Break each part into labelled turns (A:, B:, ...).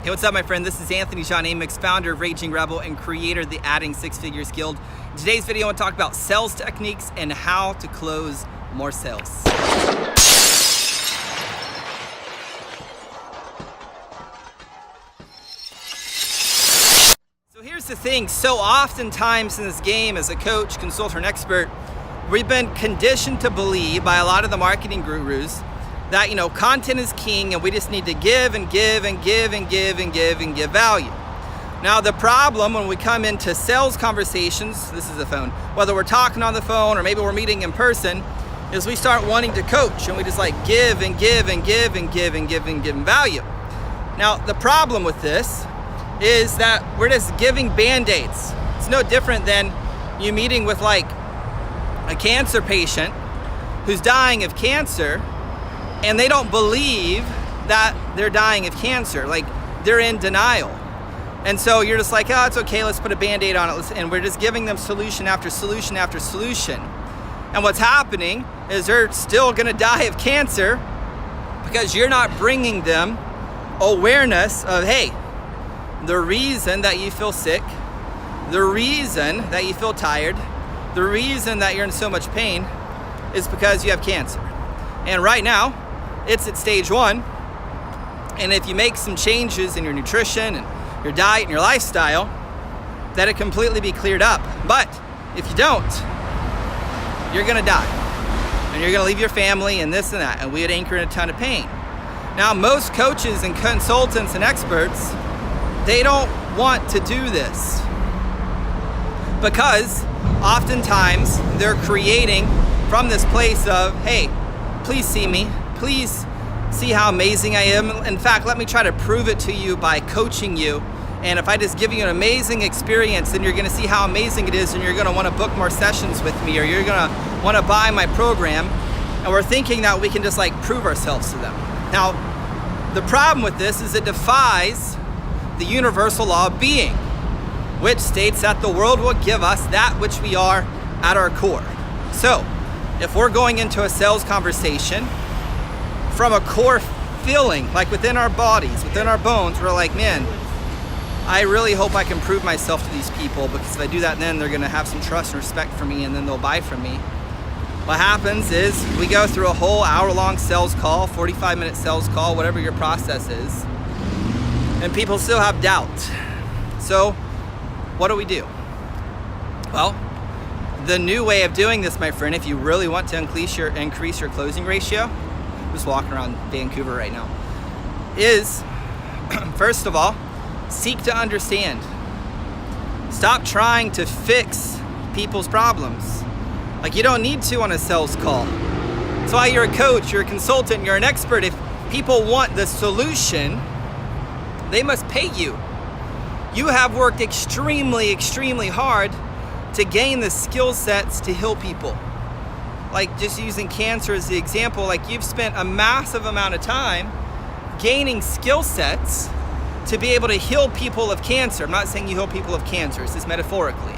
A: Hey, what's up, my friend? This is Anthony John Amix, founder of Raging Rebel and creator of the Adding Six Figures Guild. In today's video, I want to talk about sales techniques and how to close more sales. So here's the thing. So oftentimes in this game, as a coach, consultant, expert, we've been conditioned to believe by a lot of the marketing gurus that, content is king and we just need to give and give and give and give and give and give value. Now, the problem when we come into sales conversations, this is the phone, whether we're talking on the phone or maybe we're meeting in person, is we start wanting to coach and we just give and give and give and give and give and give value. Now, the problem with this is that we're just giving band-aids. It's no different than you meeting with a cancer patient who's dying of cancer and they don't believe that they're dying of cancer. They're in denial. And so you're just oh, it's okay, let's put a band-aid on it. And we're just giving them solution after solution after solution. And what's happening is they're still gonna die of cancer because you're not bringing them awareness of, hey, the reason that you feel sick, the reason that you feel tired, the reason that you're in so much pain is because you have cancer. And right now, it's at stage 1. And if you make some changes in your nutrition and your diet and your lifestyle, that it completely be cleared up. But if you don't, you're gonna die. And you're gonna leave your family and this and that, and we would anchor in a ton of pain. Now, most coaches and consultants and experts, they don't want to do this because oftentimes they're creating from this place of, hey, please see me, please see how amazing I am. In fact, let me try to prove it to you by coaching you. And if I just give you an amazing experience, then you're gonna see how amazing it is and you're gonna wanna book more sessions with me or you're gonna wanna buy my program. And we're thinking that we can just prove ourselves to them. Now, the problem with this is it defies the universal law of being, which states that the world will give us that which we are at our core. So, if we're going into a sales conversation from a core feeling, within our bodies, within our bones, we're man, I really hope I can prove myself to these people because if I do that, then they're gonna have some trust and respect for me and then they'll buy from me. What happens is we go through a whole hour-long sales call, 45-minute sales call, whatever your process is, and people still have doubt. So what do we do? Well, the new way of doing this, my friend, if you really want to increase your closing ratio, I'm just walking around Vancouver right now, is first of all, seek to understand. Stop trying to fix people's problems. You don't need to on a sales call. That's why you're a coach, you're a consultant, you're an expert. If people want the solution, they must pay you. You have worked extremely, extremely hard to gain the skill sets to heal people. Just using cancer as the example, you've spent a massive amount of time gaining skill sets to be able to heal people of cancer. I'm not saying you heal people of cancer, it's just metaphorically.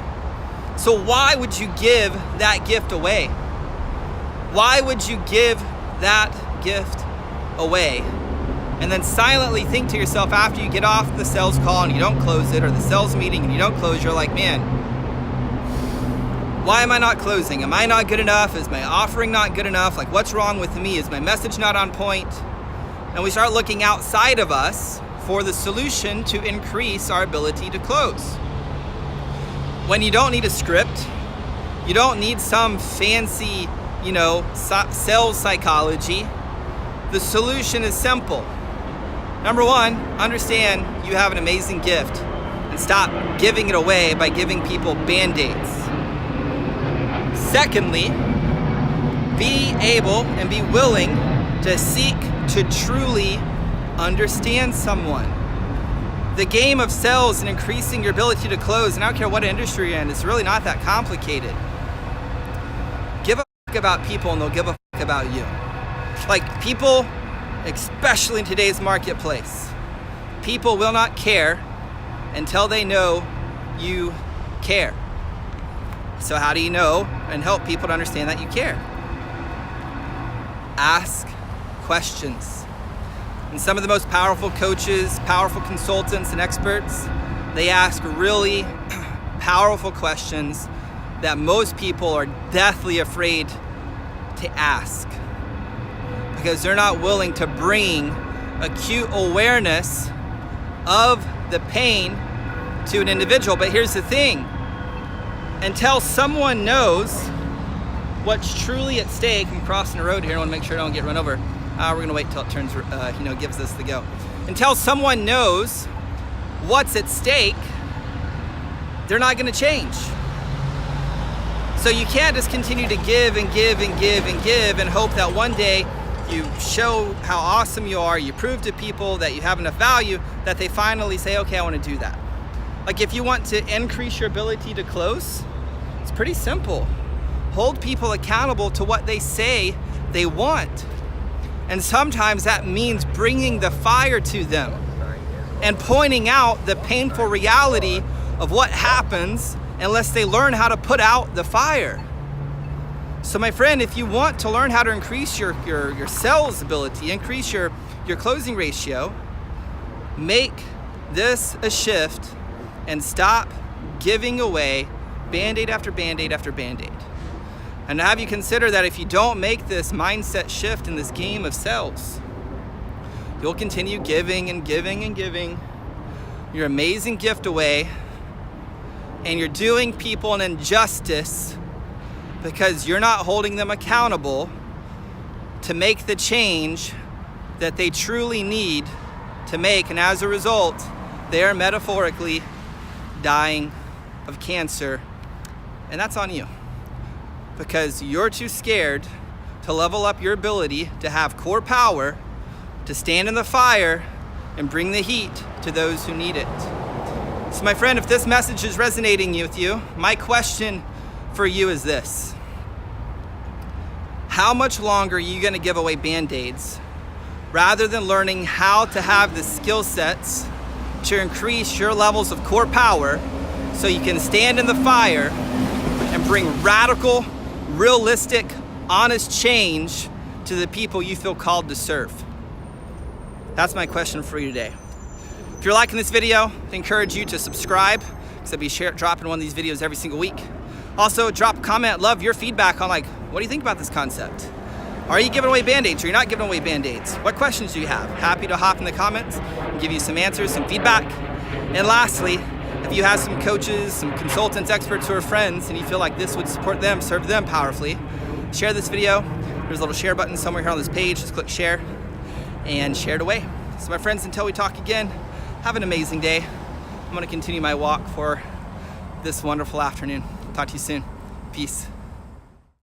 A: So why would you give that gift away? Why would you give that gift away? And then silently think to yourself after you get off the sales call and you don't close it, or the sales meeting and you don't close, you're man, why am I not closing? Am I not good enough? Is my offering not good enough? What's wrong with me? Is my message not on point? And we start looking outside of us for the solution to increase our ability to close. When you don't need a script, you don't need some fancy, sales psychology. The solution is simple. Number 1, understand you have an amazing gift and stop giving it away by giving people band-aids. Secondly, be able and be willing to seek to truly understand someone. The game of sales and increasing your ability to close, and I don't care what industry you're in, it's really not that complicated. Give a fuck about people and they'll give a fuck about you. People, especially in today's marketplace, people will not care until they know you care. So how do you know and help people to understand that you care? Ask questions. And some of the most powerful coaches, powerful consultants and experts, they ask really powerful questions that most people are deathly afraid to ask because they're not willing to bring acute awareness of the pain to an individual. But here's the thing, until someone knows what's truly at stake, I'm crossing the road here, I want to make sure I don't get run over. We're gonna wait till it turns, gives us the go. Until someone knows what's at stake, they're not gonna change. So you can't just continue to give and give and give and give and hope that one day you show how awesome you are, you prove to people that you have enough value that they finally say, okay, I want to do that. Like if you want to increase your ability to close, it's pretty simple. Hold people accountable to what they say they want. And sometimes that means bringing the fire to them and pointing out the painful reality of what happens unless they learn how to put out the fire. So my friend, if you want to learn how to increase your sales ability, increase your closing ratio, make this a shift and stop giving away Band-Aid after Band-Aid after Band-Aid. And have you consider that if you don't make this mindset shift in this game of sales, you'll continue giving and giving and giving your amazing gift away, and you're doing people an injustice because you're not holding them accountable to make the change that they truly need to make. And as a result, they are metaphorically dying of cancer. And that's on you because you're too scared to level up your ability to have core power, to stand in the fire and bring the heat to those who need it. So my friend, if this message is resonating with you, my question for you is this. How much longer are you gonna give away Band-Aids rather than learning how to have the skill sets to increase your levels of core power so you can stand in the fire and bring radical, realistic, honest change to the people you feel called to serve? That's my question for you today. If you're liking this video, I encourage you to subscribe because I'll be dropping one of these videos every single week. Also, drop a comment, love your feedback on what do you think about this concept? Are you giving away Band-Aids or you're not giving away Band-Aids? What questions do you have? Happy to hop in the comments and give you some answers, some feedback. And lastly, if you have some coaches, some consultants, experts who are friends and you feel like this would support them, serve them powerfully, share this video. There's a little share button somewhere here on this page. Just click share and share it away. So my friends, until we talk again, have an amazing day. I'm gonna continue my walk for this wonderful afternoon. Talk to you soon. Peace.